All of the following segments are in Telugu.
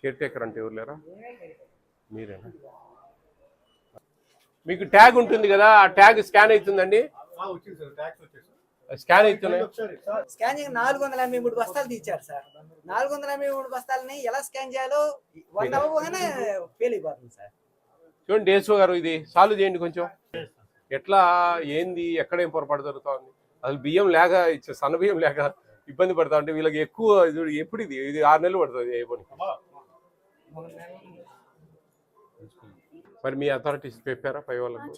కేర్ టేకర్ అంటే ఎవరు లేరా? మీరేనా? మీకు ట్యాగ్ ఉంటుంది కదా, ఆ ట్యాగ్ స్కాన్ అవుతుందండి? స్కాన్ అవుతున్నాయి. స్కానింగ్ 483 బస్తాలు తీర్చారు సార్. 483 బస్తాలని ఎలా స్కాన్ చేయాలో 1 అవ్వగానే ఫెయిల్ అయిపోతుంది సార్. చూడండి డిఎస్ఓ గారు, ఇది సాల్వ్ చేయండి కొంచెం. ఎట్లా ఏంది ఎక్కడేం పొరపాటు జరుగుతుంది? అసలు బియ్యం లేక సన్న బియ్యం లేక ఇబ్బంది పడతా ఉంటే వీళ్ళకి ఎక్కువ ఎప్పుడు ఇది 6 నెలలు పడుతుంది అయిపోయి. మరి మీ అథారిటీస్ చెప్పారా పై వాళ్ళకు?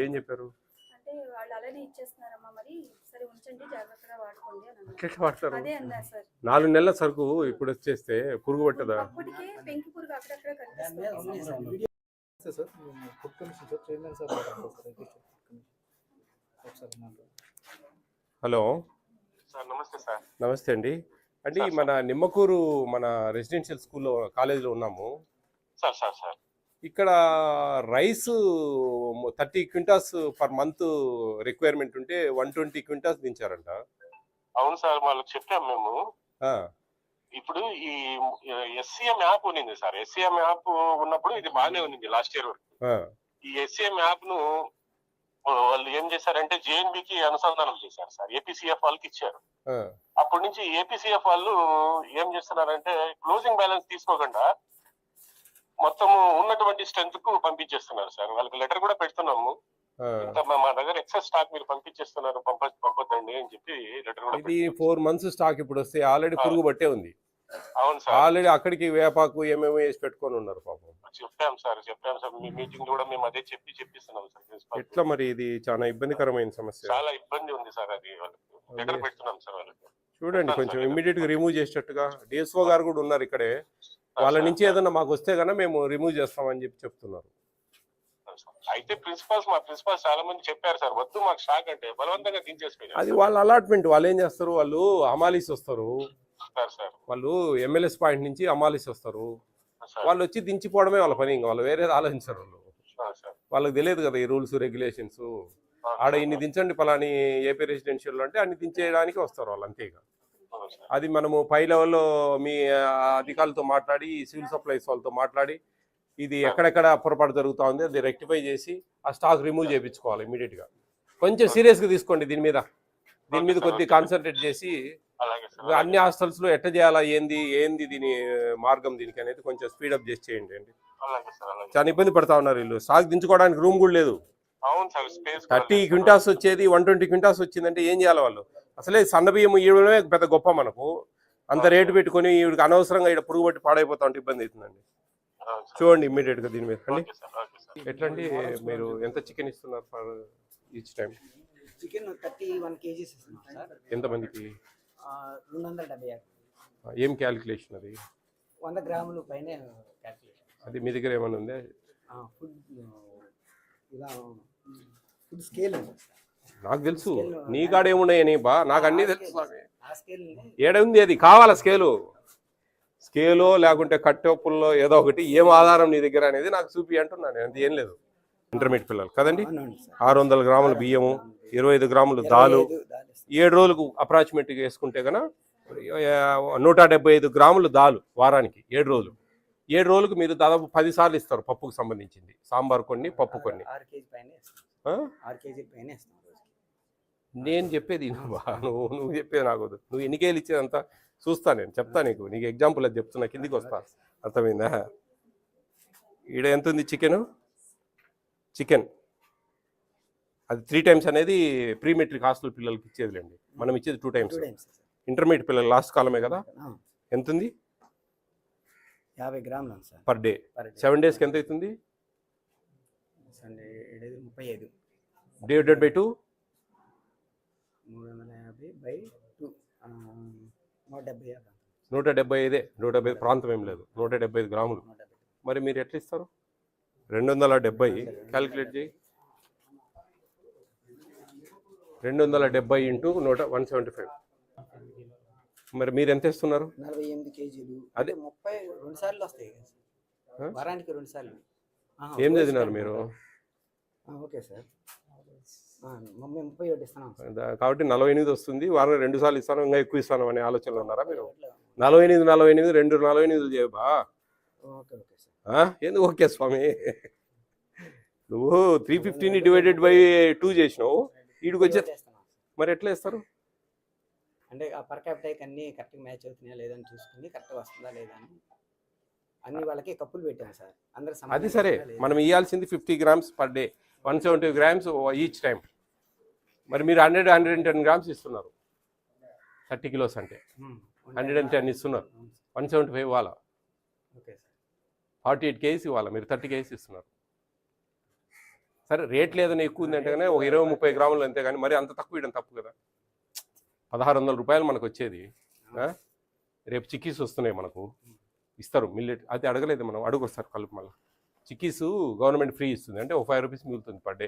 ఏం చెప్పారు? అంటే వాళ్ళు అలానే ఇచ్చేస్తున్నారమ్మా, మరి సరే ఉంచండి, జాగ్రత్తగా వాడుకోండి అని. ఎట్లా వాడతారు? అదే అన్నారు సార్. 4 నెలల సరుకు ఇప్పుడు వచ్చేస్తే పురుగు పట్టదా? అప్పటికే పెంకి పురుగు అక్కడక్కడ కనిపిస్తుంది. హలో సార్, నమస్తే సార్. నమస్తే అండి. అంటే మన నిమ్మకూరు మన రెసిడెన్షియల్ స్కూల్లో కాలేజీలో ఉన్నాము సార్. సార్ సార్ ఇక్కడ rice 30 quintals per month requirement ఉంటే 120 క్వింటాల్స్ దించారంట. అవును సార్, వాళ్ళకి చెప్పాం మేము. ఇప్పుడు ఈ ఎస్సీఎం యాప్ ఉన్నింది సార్. ఎస్సీఎం యాప్ ఉన్నప్పుడు ఇది బాగానే ఉన్నింది లాస్ట్ ఇయర్ వరకు. ఈ ఎస్సీఎం యాప్ ను వాళ్ళు ఏం చేశారంటే జేఎన్బికి అనుసంధానం చేశారు సార్. ఏపీసీఎఫ్ వాళ్ళకి ఇచ్చారు. అప్పటి నుంచి ఏపీసీఎఫ్ వాళ్ళు ఏం చేస్తున్నారంటే క్లోజింగ్ బ్యాలెన్స్ తీసుకోకుండా మొత్తం ఉన్నటువంటి స్ట్రెంత్ కు పంపించేస్తున్నారు సార్. వాళ్ళకి లెటర్ కూడా పెడుతున్నాము, మా దగ్గర ఎక్సెస్ స్టాక్ మీరు పంపించేస్తున్నారు, పంపొద్దండి అని చెప్పి లెటర్ కూడా. ఇది 4 months స్టాక్ ఇప్పుడు వస్తే ఆల్రెడీ పురుగు పట్టే ఉంది. అవును సార్, ఆల్రెడీ అక్కడికి వేపాకు ఏమేమో వేసి పెట్టుకొని ఉన్నారు పాపం. చెప్పాం సార్. మీ మీటింగ్ కూడా మేము అదే చెప్పిస్తున్నాం సార్. ఎట్లా మరి ఇది చాలా ఇబ్బందికరమైన సమస్య. చాలా ఇబ్బంది ఉంది సార్. అది వాళ్ళకి లెటర్ పెడుతున్నాం సార్. వాళ్ళకి చూడండి కొంచెం ఇమ్మీడియట్ గా రిమూవ్ చేసేటట్టుగా. డిఎస్ఓ గారు కూడా ఉన్నారు ఇక్కడే, వాళ్ళ నుంచి ఏదన్నా మాకు వస్తే కన్నా మేము రిమూవ్ చేస్తామని చెప్పి చెప్తున్నారు. అయితే మా ప్రిన్సిపాల్స్ చాలా మంది చెప్పారు సార్, వద్దు మాకు స్టాక్ అంటే బలవంతంగా దించేసుకున్నారు. అది వాళ్ళ అలాట్మెంట్. వాళ్ళు ఏం చేస్తారు, వాళ్ళు అమాలీస్ వస్తారు, వాళ్ళు ఎంఎల్ఎస్ పాయింట్ నుంచి అమాలీస్ వస్తారు, వాళ్ళు వచ్చి దించిపోవడమే వాళ్ళ పని. ఇంకా వాళ్ళు వేరేది ఆలోచించారు. వాళ్ళకి తెలియదు కదా ఈ రూల్స్ రెగ్యులేషన్స్. ఆడ ఇన్ని దించండి పలాని ఏపీ రెసిడెన్షియల్ అంటే అన్ని దించేయడానికి వస్తారు వాళ్ళు, అంతేగా. అది మనము పై లెవెల్లో మీ అధికారులతో మాట్లాడి సివిల్ సప్లైస్ వాళ్ళతో మాట్లాడి ఇది ఎక్కడెక్కడ పొరపాటు జరుగుతూ ఉంది అది రెక్టిఫై చేసి ఆ స్టాక్ రిమూవ్ చేయించుకోవాలి ఇమీడియట్గా. కొంచెం సీరియస్గా తీసుకోండి దీని మీద కొద్దిగా కాన్సన్ట్రేట్ చేసి అన్ని హాస్టల్స్లో ఎట్లా చేయాలా, ఏంది దీని మార్గం దీనికి అనేది కొంచెం స్పీడప్ చేసి చేయండి అండి. చాలా ఇబ్బంది పడతా ఉన్నారు వీళ్ళు. స్టాక్ దించుకోవడానికి రూమ్ కూడా లేదు. 30 క్వింటాల్స్ వచ్చేది 120 క్వింటాల్స్ వచ్చిందంటే ఏం చేయాలి వాళ్ళు? అసలే సన్న బియ్యం ఇవ్వడమే పెద్ద గొప్ప మనకు. అంత రేటు పెట్టుకుని వీడికి అనవసరంగా ఇక్కడ పురుగు పట్టి పాడైపోతా ఉంటే ఇబ్బంది అవుతుందండి. చూడండి ఇమ్మీడియట్ గా దీని మీద అండి. ఎట్లండి మీరు ఎంత చికెన్ ఇస్తున్నారు for each time? Chicken 31 kgs ఇస్తున్నాం సార్. ఎంతమందికి? 270. ఏం క్యాలిక్యులేషన్ అది? 100 గ్రాములు పైన క్యాలిక్యులేషన్. అది మీ దగ్గర ఏమైనా ఉందా? ఫుడ్ స్కేల్ నాకు తెలుసు, నీ కాడ ఏమున్నాయని బా, నాకు అన్నీ తెలుసు. ఏడ ఉంది అది? కావాలా స్కేలో లేకుంటే కట్టెప్పుల్లో ఏదో ఒకటి, ఏం ఆధారం నీ దగ్గర అనేది నాకు చూపి అంటున్నాను. అంత ఏం లేదు. ఇంటర్మీడియట్ పిల్లలు కదండి. 600 గ్రాముల బియ్యము, 25 గ్రాములు దాలు, 7 రోజులకు అప్రాక్సిమేట్గా వేసుకుంటే కన్నా 175 గ్రాములు దాలు వారానికి 7 రోజులు. 7 రోజులకు మీరు దాదాపు 10 సార్లు ఇస్తారు పప్పుకు సంబంధించింది. సాంబార్ కొన్ని, పప్పు కొన్ని. 6 kg పైన. నేను చెప్పేది నువ్వు చెప్పేది నాకు వద్దు. నువ్వు ఎన్ని కేజీలు ఇచ్చేదంతా చూస్తా, నేను చెప్తా నీకు ఎగ్జాంపుల్ అది చెప్తున్నా, కిందికి వస్తా. అర్థమైందా? ఈడ ఎంత ఉంది చికెన్ అది 3 times అనేది ప్రీ మెట్రిక్ హాస్టల్ పిల్లలకి ఇచ్చేదిలేండి. మనం ఇచ్చేది 2 times. ఇంటర్మీడియట్ పిల్లలు లాస్ట్ కాలమే కదా. ఎంత ఉంది? 50 గ్రాములు సార్ పర్ డే. 7 daysకి ఎంత అవుతుంది? 35 డివైడెడ్ బై 2 350/2 175. 175 ప్రాంతం ఏం లేదు, 175 గ్రాములు. మరి మీరు ఎట్లా ఇస్తారు? 270 క్యాలిక్యులేట్ చేయి. 270 ఇంటూ 175. మరి మీరు ఎంత ఇస్తున్నారు? 48 kgs. అదే 32 సార్లు వస్తాయి వారానికి 2 సార్లు. ఏం చదివినారు మీరు? ఓకే సార్, 37 ఇస్తున్నాం కాబట్టి 48 వస్తుంది. వారం 2 సార్లు ఇస్తాను, ఇంకా ఎక్కువ ఇస్తాను అనే ఆలోచనలో ఉన్నారా మీరు? 48 2 48 చేయబా. Okay okay sir. ఎందుకు ఓకే స్వామి? నువ్వు 350ని డివైడెడ్ బై 2 చేసినావు, వీడికి వచ్చే చేస్తున్నాం. మరి ఎట్లా వేస్తారు? అంటే ఆ పర్ క్యాపిటల్ అన్ని కరెక్ట్గా మ్యాచ్ అవుతున్నాయా లేదని చూసుకుని కరెక్ట్గా వస్తుందా లేదా అని అన్ని వాళ్ళకి కప్పులు పెట్టాను సార్. అందరూ అది సరే, మనం ఇవ్వాల్సింది 50 grams per day, 170 grams each time. మరి మీరు 110 grams ఇస్తున్నారు, 30 kilos అంటే 110 ఇస్తున్నారు, 175 ఇవ్వాలా, ఓకే సార్. 48 kgs ఇవ్వాలా, మీరు 30 kgs ఇస్తున్నారు. సరే రేట్ లేదని ఎక్కువ ఉందంటే కానీ ఒక 20-30 గ్రాములు అంతే, కానీ మరి అంత తక్కువ ఇవ్వడం తప్పు కదా. 1600 రూపాయలు మనకు వచ్చేది. రేపు చిక్కీస్ వస్తున్నాయి మనకు, ఇస్తారు మిల్లెట్. అది అడగలేదు మనం, అడుగుస్తారు కలుపు. మళ్ళీ చిక్కీస్ గవర్నమెంట్ ఫ్రీ ఇస్తుంది, అంటే ఒక 5 రూపీస్ మిగులుతుంది పర్ డే,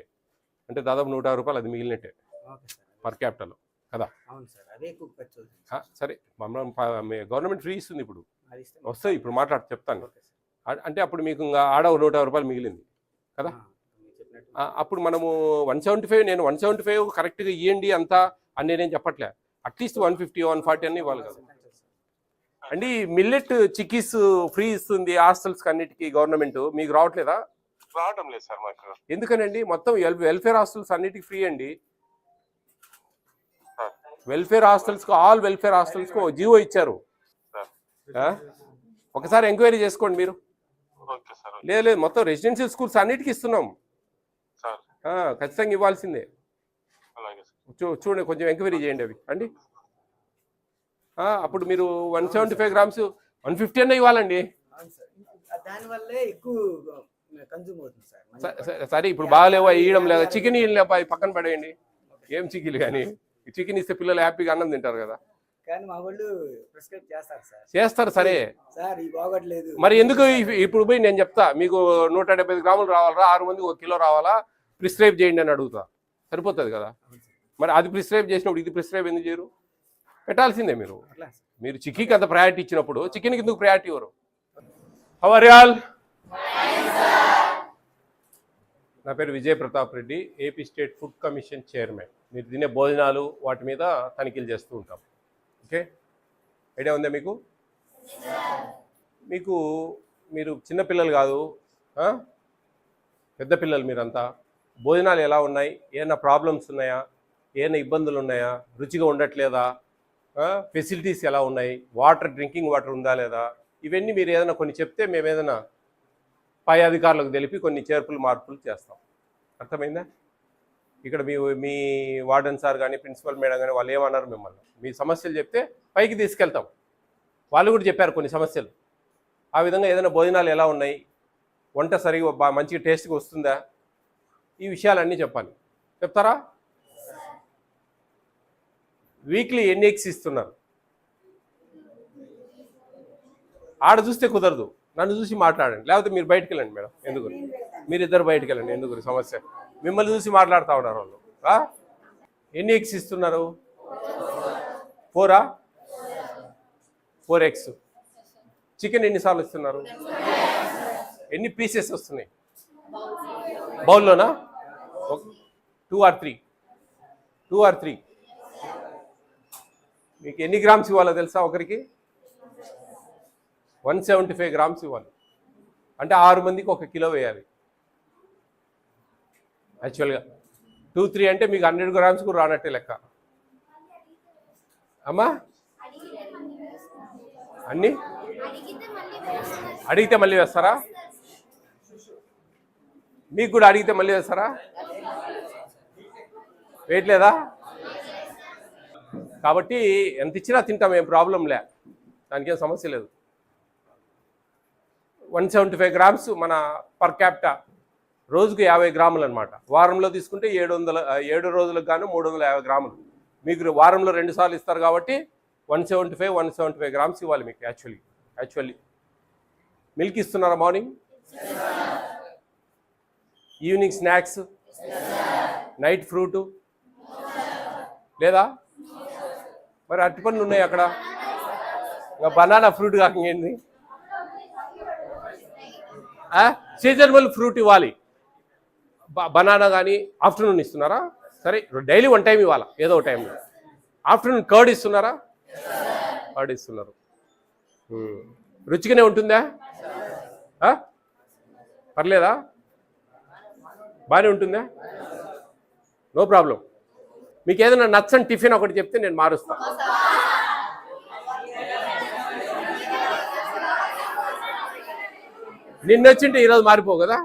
అంటే దాదాపు 150 రూపాయలు అది మిగిలినట్టే పర్ క్యాపిటల్ కదా. అవును సార్, అదే ఎక్కువ ఖర్చు అవుతుంది. సరే గవర్నమెంట్ ఫ్రీ ఇస్తుంది, ఇప్పుడు అది ఇస్తే వస్తాయి, ఇప్పుడు మాట్లాడి చెప్తాను. Okay sir. అంటే అప్పుడు మీకు ఇంకా ఆడ 150 రూపాయలు మిగిలింది కదా. మీరు చెప్పినట్టు అప్పుడు మనము 175, నేను 175 కరెక్ట్గా ఇవ్వండి అంతా అని నేనేం చెప్పట్లే, అట్లీస్ట్ 150 140 అన్నీ ఇవ్వాలి కదా అండి. మిల్లెట్ చిక్కీస్ ఫ్రీ ఇస్తుంది హాస్టల్స్ అన్నిటికీ గవర్నమెంట్, మీకు రావట్లేదా? రావడం లేదు సార్ మాకు. ఎందుకనండి? మొత్తం వెల్ఫేర్ హాస్టల్స్ అన్నిటికీ ఫ్రీ అండి. వెల్ఫేర్ హాస్టల్స్కు, ఆల్ వెల్ఫేర్ హాస్టల్స్కు జీవో ఇచ్చారు. ఒకసారి ఎంక్వైరీ చేసుకోండి మీరు. Okay sir. లేదు మొత్తం రెసిడెన్షియల్ స్కూల్స్ అన్నిటికీ ఇస్తున్నాం సార్. ఖచ్చితంగా ఇవ్వాల్సిందే. అలాగే సార్. చూడండి, కొంచెం ఎంక్వైరీ చేయండి అవి అండి. అప్పుడు మీరు 175 grams 150 అన్న ఇవ్వాలండి. అవును సార్, దానివల్లే ఎక్కువ కన్జ్యూమ్ అవుతుంది సార్. సరే ఇప్పుడు బాగాలేవా ఇవ్వడం లేదా, చికెన్ పక్కన పడేయండి, ఏం చికెన్లు కానీ. చికెన్ ఇస్తే పిల్లలు హ్యాపీగా అన్నం తింటారు కదా. కానీ మా వాళ్ళు ప్రిస్క్రైబ్ చేస్తారు సార్. చేస్తారు సరే, సార్ ఇది బాగోట్లేదు. మరి ఎందుకు ఇప్పుడు పోయి నేను చెప్తా మీకు 175 గ్రాములు రావాలా, 6 మందికి 1 కిలో రావాలా, ప్రిస్క్రైబ్ చేయండి అని అడుగుతా, సరిపోతుంది కదా. మరి అది ప్రిస్క్రైబ్ చేసినప్పుడు ఇది ప్రిస్క్రైబ్ ఎందుకు చేయరు? పెట్టాల్సిందే మీరు. మీరు చిక్కీకి అంత ప్రయారిటీ ఇచ్చినప్పుడు చికెన్కి ఎందుకు ప్రయారిటీ ఇవ్వరు? How are you all? నా పేరు Vijay Pratap Reddy, AP state food commission chairman. మీరు తినే భోజనాలు వాటి మీద తనిఖీలు చేస్తూ ఉంటాం. ఓకే, ఐడియా ఉందా మీకు? మీరు చిన్నపిల్లలు కాదు, పెద్ద పిల్లలు మీరంతా. భోజనాలు ఎలా ఉన్నాయి, ఏమైనా ప్రాబ్లమ్స్ ఉన్నాయా, ఏమైనా ఇబ్బందులు ఉన్నాయా, రుచిగా ఉండట్లేదా, ఫెసిలిటీస్ ఎలా ఉన్నాయి, డ్రింకింగ్ వాటర్ ఉందా లేదా, ఇవన్నీ మీరు ఏదైనా కొన్ని చెప్తే మేము ఏదైనా పై అధికారులకు తెలిపి కొన్ని చేర్పులు మార్పులు చేస్తాం. అర్థమైందా? ఇక్కడ మీ వార్డెన్ సార్ కానీ ప్రిన్సిపల్ మేడం కానీ వాళ్ళు ఏమన్నారు, మిమ్మల్ని మీ సమస్యలు చెప్తే పైకి తీసుకెళ్తాం. వాళ్ళు కూడా చెప్పారు కొన్ని సమస్యలు. ఆ విధంగా ఏదైనా భోజనాలు ఎలా ఉన్నాయి, వంట సరిగా మంచిగా టేస్ట్గా వస్తుందా, ఈ విషయాలన్నీ చెప్పాలి. చెప్తారా? వీక్లీ ఎన్ని ఎగ్స్ ఇస్తున్నారు? ఆడ చూస్తే కుదరదు, నన్ను చూసి మాట్లాడండి, లేకపోతే మీరు బయటకు వెళ్ళండి మేడం. ఎందుకు మీరిద్దరు బయటకు వెళ్ళండి, ఎందుకు సమస్య? మిమ్మల్ని చూసి మాట్లాడుతూ ఉన్నారు వాళ్ళు. ఎన్ని ఎగ్స్ ఇస్తున్నారు? 4 eggs. చికెన్ ఎన్నిసార్లు ఇస్తున్నారు? ఎన్ని పీసెస్ వస్తున్నాయి బౌల్లోనా? 2 or 3. మీకు ఎన్ని గ్రామ్స్ ఇవ్వాలో తెలుసా? ఒకరికి 175 grams ఇవ్వాలి, అంటే 6 మందికి 1 కిలో వేయాలి. యాక్చువల్గా 2-3 అంటే మీకు 100 grams కూడా రానట్టే లెక్క. అమ్మా అన్నీ అడిగితే మళ్ళీ వేస్తారా? మీకు కూడా అడిగితే మళ్ళీ వేస్తారా? వేయట్లేదా? కాబట్టి ఎంత ఇచ్చినా తింటాం, ఏం ప్రాబ్లం లే, దానికేం సమస్య లేదు. 175 grams మన పర్ క్యాపిటా, రోజుకు 50 గ్రాములు అనమాట. వారంలో తీసుకుంటే 7 రోజులకు గాను 350 గ్రాములు. మీకు వారంలో 2 సార్లు ఇస్తారు కాబట్టి 175 grams ఇవ్వాలి మీకు. యాక్చువల్లీ మిల్క్ ఇస్తున్నారా morning, evening snacks, night fruit లేదా? మరి అరటి పండ్లు ఉన్నాయి అక్కడ, ఇంకా బనానా ఫ్రూట్ కాకండి, సీజనబుల్ ఫ్రూట్ ఇవ్వాలి. బనానా కానీ ఆఫ్టర్నూన్ ఇస్తున్నారా? సరే, డైలీ 1 time ఇవ్వాలా, ఏదో ఒక టైంలో. ఆఫ్టర్నూన్ కర్డ్ ఇస్తున్నారా? కర్డ్ ఇస్తున్నారు. రుచిగానే ఉంటుందా? పర్లేదా? బాగానే ఉంటుందా? No problem. మీకు ఏదైనా నచ్చని టిఫిన్ ఒకటి చెప్తే నేను మారుస్తాను. నిన్న వచ్చింటే ఈరోజు మారిపోవు కదా.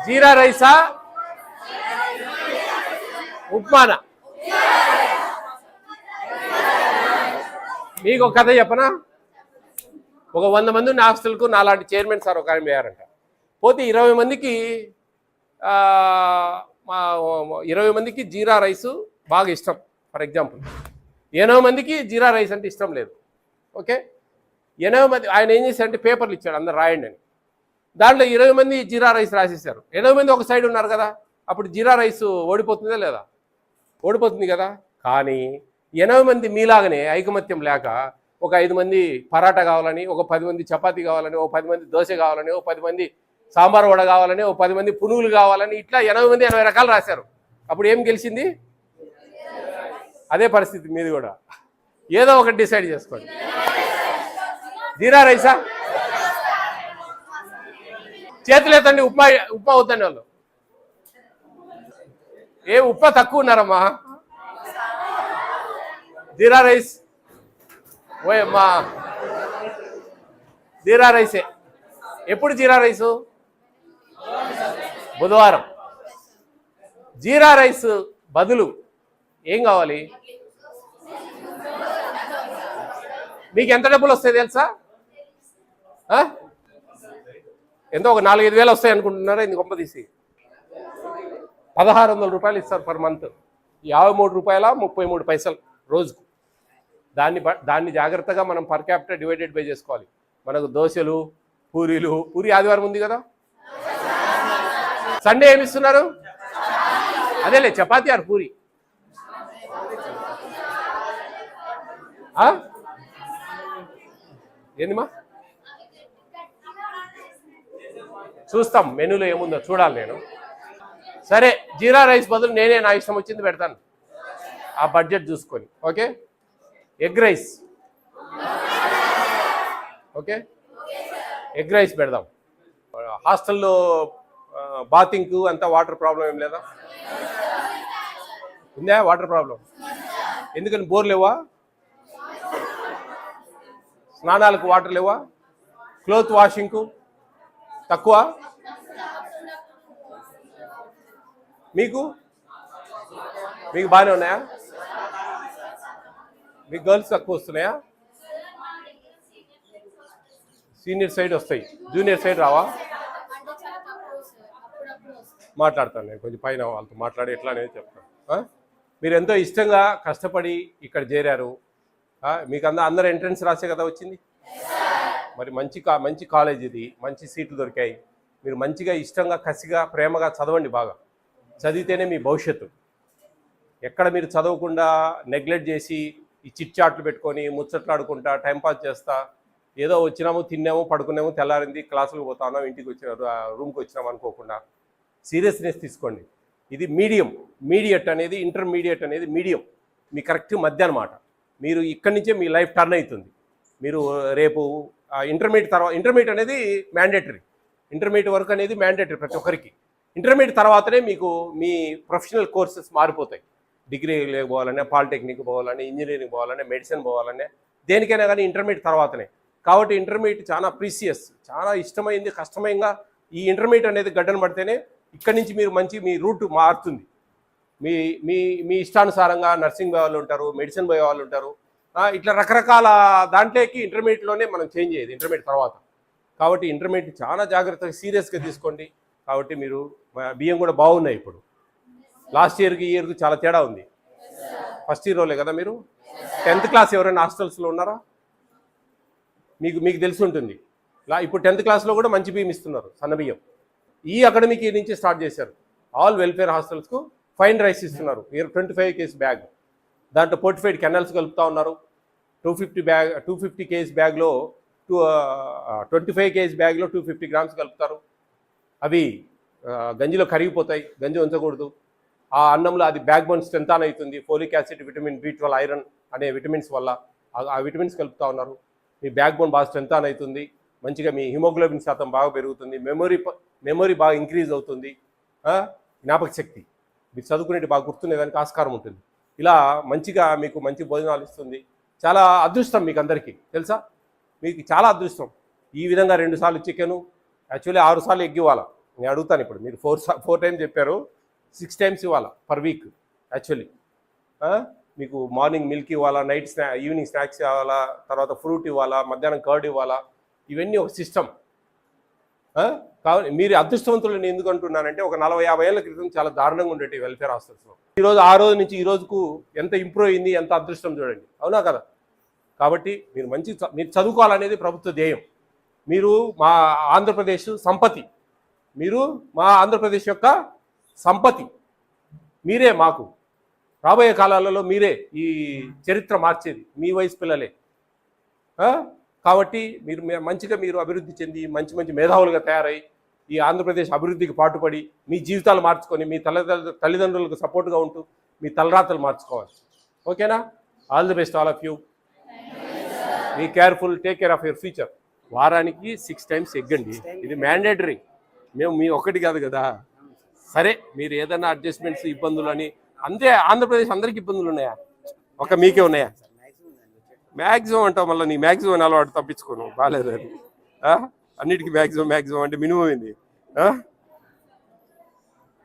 జీరా రైసా ఉప్మానా? మీకు ఒక కథ చెప్పనా? ఒక 100 మంది ఉన్న హాస్టల్కు నాలాంటి చైర్మన్ సార్ ఒక ఆయన వేయారంట. పోతే 20 మందికి 20 మందికి జీరా రైసు బాగా ఇష్టం. ఫర్ ఎగ్జాంపుల్ 80 మందికి జీరా రైస్ అంటే ఇష్టం లేదు. ఓకే, 80 మంది ఆయన ఏం చేశారంటే పేపర్లు ఇచ్చాడు, అందరు రాయండి అని. దాంట్లో 20 మంది జీరా రైస్ రాసేసారు. 80 మంది ఒక సైడ్ ఉన్నారు కదా, అప్పుడు జీరా రైస్ ఓడిపోతుందా లేదా? ఓడిపోతుంది కదా. కానీ 80 మంది మీలాగనే ఐకమత్యం లేక ఒక 5 మంది పరాటా కావాలని, ఒక 10 మంది చపాతీ కావాలని, ఒక 10 మంది దోశ కావాలని, ఒక 10 మంది సాంబార్ వడ కావాలని, ఒక 10 మంది పునుగులు కావాలని, ఇట్లా 80 మంది 80 రకాలు రాశారు. అప్పుడు ఏం గెలిచింది? అదే పరిస్థితి మీది కూడా. ఏదో ఒకటి డిసైడ్ చేసుకోండి. జీరా రైసా? చేతులు ఎత్తండి. ఉప్మా అవుతాను వాళ్ళు. ఉప్మా తక్కువ ఉన్నారమ్మా. జీరా రైస్ ఓయమ్మా, జీరా రైసే. ఎప్పుడు జీరా రైసు? బుధవారం. జీరా రైస్ బదులు ఏం కావాలి? మీకు ఎంత డబ్బులు వస్తాయి తెలుసా? ఎంతో ఒక 4-5 వేలు వస్తాయి అనుకుంటున్నారా? ఇది గొప్ప తీసి 1600 రూపాయలు ఇస్తారు పర్ మంత్. 53 రూపాయల 33 పైసలు రోజుకు. దాన్ని జాగ్రత్తగా మనం పర్ క్యాపిటల్ డివైడెడ్ బై చేసుకోవాలి. మనకు దోశలు, పూరీలు, పూరి ఆదివారం ఉంది కదా, సండే ఏమి ఇస్తున్నారు? అదేలే చపాతీ ఆర్ పూరి. ఏందిమా? చూస్తాం మెనూలో ఏముందో చూడాలి నేను. సరే, జీరా రైస్ బదులు నేనే నా ఇష్టం వచ్చింది పెడతాను, ఆ బడ్జెట్ చూసుకొని. Okay, egg rice. Okay, egg rice పెడదాం. హాస్టల్లో బాతింగ్కు అంతా వాటర్ ప్రాబ్లం ఏం లేదా? ఉందా వాటర్ ప్రాబ్లం? ఎందుకని బోర్ లేవా? స్నానాలకు వాటర్ లేవా? క్లోత్ వాషింగ్కు తక్కువ? మీకు బాగానే ఉన్నాయా? మీకు గర్ల్స్ తక్కువ వస్తున్నాయా? సీనియర్ సైడ్ వస్తాయి, జూనియర్ సైడ్ రావా? మాట్లాడతాను నేను కొంచెం పైన వాళ్ళతో మాట్లాడి ఎట్లా అనేది చెప్తాను. మీరు ఎంతో ఇష్టంగా కష్టపడి ఇక్కడ చేరారు. మీకు అందరు ఎంట్రన్స్ రాసే కదా వచ్చింది. మరి మంచి కాలేజ్ ఇది, మంచి సీట్లు దొరికాయి. మీరు మంచిగా ఇష్టంగా కసిగా ప్రేమగా చదవండి. బాగా చదివితేనే మీ భవిష్యత్తు. ఎక్కడ మీరు చదవకుండా నెగ్లెక్ట్ చేసి ఈ చిట్ చాట్లు పెట్టుకొని ముచ్చట్లాడుకుంటా టైంపాస్ చేస్తా ఏదో వచ్చినాము, తిన్నాము, పడుకున్నాము, తెల్లారింది, క్లాసులకు పోతాము, ఇంటికి వచ్చిన రూమ్కి వచ్చినాము అనుకోకుండా సీరియస్నెస్ తీసుకోండి. ఇది మీడియట్ అనేది, ఇంటర్మీడియట్ అనేది మీడియం, మీ కరెక్ట్ మధ్య అన్నమాట. మీరు ఇక్కడి నుంచే మీ లైఫ్ టర్న్ అవుతుంది. మీరు రేపు ఇంటర్మీడియట్ అనేది మ్యాండేటరీ. ఇంటర్మీడియట్ వరకు అనేది మ్యాండేటరీ ప్రతి ఒక్కరికి. ఇంటర్మీడియట్ తర్వాతనే మీకు మీ ప్రొఫెషనల్ కోర్సెస్ మారిపోతాయి. డిగ్రీలకు పోవాలనే, పాలిటెక్నిక్ పోవాలనే, ఇంజనీరింగ్ పోవాలనే, మెడిసిన్ పోవాలనే, దేనికైనా కానీ ఇంటర్మీడియట్ తర్వాతనే. కాబట్టి ఇంటర్మీడియట్ చాలా ప్రీసియస్, చాలా ఇష్టమైంది. కష్టమైంగా ఈ ఇంటర్మీడియట్ అనేది గడ్డను పడితేనే ఇక్కడి నుంచి మీరు మీ రూట్ మారుతుంది. మీ ఇష్టానుసారంగా నర్సింగ్ పోయే వాళ్ళు ఉంటారు, మెడిసిన్ పోయే వాళ్ళు ఉంటారు. ఇట్లా రకరకాల దాంట్లోకి ఇంటర్మీడియట్లోనే మనం చేంజ్ అయ్యేది ఇంటర్మీడియట్ తర్వాత. కాబట్టి ఇంటర్మీడియట్ చాలా జాగ్రత్తగా సీరియస్గా తీసుకోండి. కాబట్టి మీరు బియ్యం కూడా బాగున్నాయి. ఇప్పుడు లాస్ట్ ఇయర్కి ఈ ఇయర్కి చాలా తేడా ఉంది. ఫస్ట్ ఇయర్ వాళ్ళే కదా మీరు. 10th క్లాస్ ఎవరైనా హాస్టల్స్లో ఉన్నారా? మీకు తెలిసి ఉంటుంది. ఇప్పుడు 10th క్లాస్లో కూడా మంచి బియ్యం ఇస్తున్నారు, సన్న బియ్యం. ఈ అకాడమిక్ ఇయర్ నుంచి స్టార్ట్ చేశారు. ఆల్ వెల్ఫేర్ హాస్టల్స్కు ఫైన్ రైస్ ఇస్తున్నారు. 25 kg బ్యాగ్, దాంట్లో 45 కెనల్స్ కలుపుతూ ఉన్నారు. 250 kg బ్యాగ్లో 25 kg బ్యాగ్లో 250 grams కలుపుతారు. అవి గంజిలో కరిగిపోతాయి, గంజి ఉంచకూడదు. ఆ అన్నంలో అది బ్యాక్ బోన్ స్ట్రెంథాన్ అవుతుంది. Folic acid, vitamin B12, iron అనే విటమిన్స్ వల్ల ఆ విటమిన్స్ కలుపుతా ఉన్నారు. మీ బ్యాక్ బోన్ బాగా స్ట్రెంత్ ఆన్ అవుతుంది, మంచిగా మీ హిమోగ్లోబిన్ శాతం బాగా పెరుగుతుంది, మెమొరీ బాగా ఇంక్రీజ్ అవుతుంది, జ్ఞాపక శక్తి మీరు చదువుకునేది బాగా గుర్తునేదానికి ఆస్కారం ఉంటుంది. ఇలా మంచిగా మీకు మంచి భోజనాలు ఇస్తుంది. చాలా అదృష్టం మీకు అందరికీ తెలుసా, మీకు చాలా అదృష్టం. ఈ విధంగా 2 సార్లు చికెను, యాక్చువల్లీ 6 సార్లు ఎగ్ ఇవ్వాలి. నేను అడుగుతాను ఇప్పుడు, మీరు 4 టైమ్స్ చెప్పారు, 6 టైమ్స్ ఇవ్వాలా పర్ వీక్. యాక్చువల్లీ మీకు మార్నింగ్ మిల్క్ ఇవ్వాలా, నైట్ ఈవినింగ్ స్నాక్స్ ఇవ్వాలా, తర్వాత ఫ్రూట్ ఇవ్వాలా, మధ్యాహ్నం కర్డ్ ఇవ్వాలా. ఇవన్నీ ఒక సిస్టమ్. కాబట్టి మీరు అదృష్టవంతులను ఎందుకు అంటున్నానంటే, ఒక 40-50 ఏళ్ల క్రితం చాలా దారుణంగా ఉండేవి వెల్ఫేర్ హాస్టల్స్లో. ఈరోజు ఆ రోజు నుంచి ఈ రోజుకు ఎంత ఇంప్రూవ్ అయింది, ఎంత అదృష్టం చూడండి, అవునా కదా. కాబట్టి మీరు చదువుకోవాలనేది ప్రభుత్వ ధ్యేయం. మీరు మా ఆంధ్రప్రదేశ్ సంపత్తి, మీరు మా ఆంధ్రప్రదేశ్ యొక్క సంపత్తి. మీరే మాకు రాబోయే కాలాలలో మీరే ఈ చరిత్ర మార్చేది, మీ వయసు పిల్లలే. కాబట్టి మీరు అభివృద్ధి చెంది మంచి మేధావులుగా తయారై ఈ ఆంధ్రప్రదేశ్ అభివృద్ధికి పాటుపడి మీ జీవితాలు మార్చుకొని మీ తల్లిదండ్రులకు సపోర్ట్గా ఉంటూ మీ తలరాతలు మార్చుకోవాలి. ఓకేనా? All the best all of you. Be careful, take care of your future. వారానికి 6 టైమ్స్ ఎగ్ అండి, ఇది మ్యాండేటరీ. మేము మీ ఒక్కటి కాదు కదా. సరే, మీరు ఏదైనా అడ్జస్ట్మెంట్స్ ఇబ్బందులు అని అంతే. ఆంధ్రప్రదేశ్ అందరికి ఇబ్బందులు ఉన్నాయా, ఒక మీకే ఉన్నాయా? మ్యాక్సిమం అంటావు, మళ్ళీ నీ మ్యాక్సిమం అని అలవాటు తప్పించుకోను, బాగాలేదు అది. అన్నిటికీ మ్యాక్సిమం అంటే మినిమం ఏంది?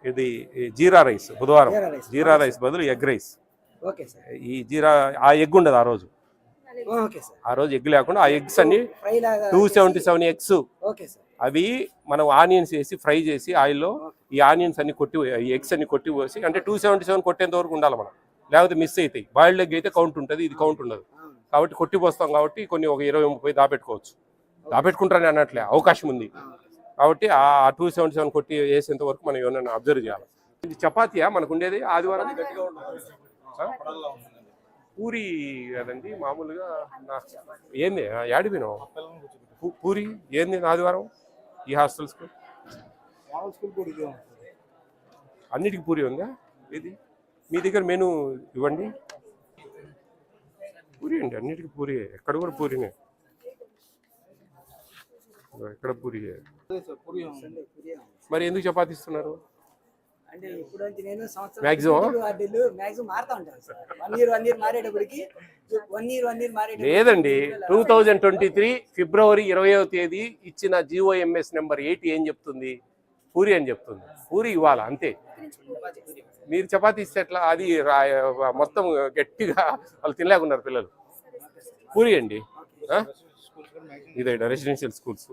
ఇది జీరా రైస్, బుధవారం జీరా రైస్ బదులు ఎగ్ రైస్. ఈ జీరా ఆ ఎగ్ ఉండదు ఆ రోజు. ఆ రోజు ఎగ్ లేకుండా ఆ ఎగ్స్ అన్ని 277 ఎగ్స్, అవి మనం ఆనియన్స్ వేసి ఫ్రై చేసి ఆయిల్లో ఈ ఆనియన్స్ అన్ని ఈ ఎగ్స్ అన్ని కొట్టి పోసి, అంటే 277 కొట్టేంత వరకు ఉండాలి మనం, లేకపోతే మిస్ అవుతాయి. బాయిల్డ్ ఎగ్ అయితే కౌంట్ ఉంటుంది, ఇది కౌంట్ ఉండదు. కాబట్టి కొట్టి పోస్తాం కాబట్టి కొన్ని ఒక 20-30 దాపెట్టుకోవచ్చు. దాపెట్టుకుంటారని అన్నట్లే అవకాశం ఉంది. కాబట్టి ఆ 277 కొట్టి వేసేంత వరకు మనం ఏమన్నా అబ్జర్వ్ చేయాలి. ఇది చపాతీయా మనకు ఉండేది ఆదివారం? పూరి కదండి మామూలుగా. ఏంది యాడిపోయినావు? పూరి ఏంది ఆదివారం ఈ హాస్టల్స్కి? అన్నిటికీ పూరి ఉందా? ఇది మీ దగ్గర మెనూ ఇవ్వండి. పూరి అండి, అన్నిటికీ పూరి. ఎక్కడ కూడా పూరినే, ఎక్కడ పూరి. మరి ఎందుకు చపాతీ ఇస్తున్నారు? లేదండి, 2023 ఫిబ్రవరి 20వ తేదీ ఇచ్చిన GOMS నెంబర్ 8 ఏం చెప్తుంది? పూరి అని చెప్తుంది. పూరి ఇవ్వాలా అంతే. మీరు చపాతీ ఇస్తే ఎట్లా? అది మొత్తం గట్టిగా వాళ్ళు తినలేకున్నారు పిల్లలు. పూరి అండి. ఇదే రెసిడెన్షియల్ స్కూల్స్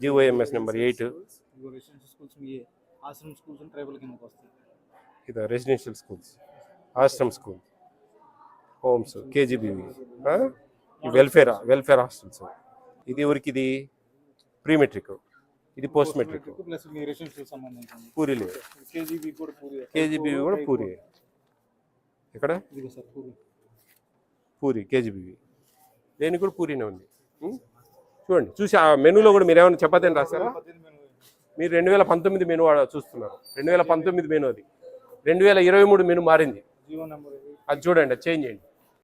GOMS నెంబర్ 8. ఇది residential schools, ashram school, homes, KGBవి, వెల్ఫేర్ హాస్టల్స్. ఇది ఎవరికి? ఇది ప్రీ మెట్రిక్, ఇది పోస్ట్ మెట్రిక్. పూరి లేదు, KGBవి కూడా పూరి. ఎక్కడ పూరి? KGBవి దేనికి కూడా పూరినే ఉంది. చూడండి, చూసి ఆ మెనూలో కూడా మీరు ఏమైనా చపాతీ అని రాస్తారా? మీరు 2019 మెనూ చూస్తున్నారు. 2019 మెనూ అది. 2023 మెనూ మారింది. అది చూడండి, అది చేంజ్ చేయండి.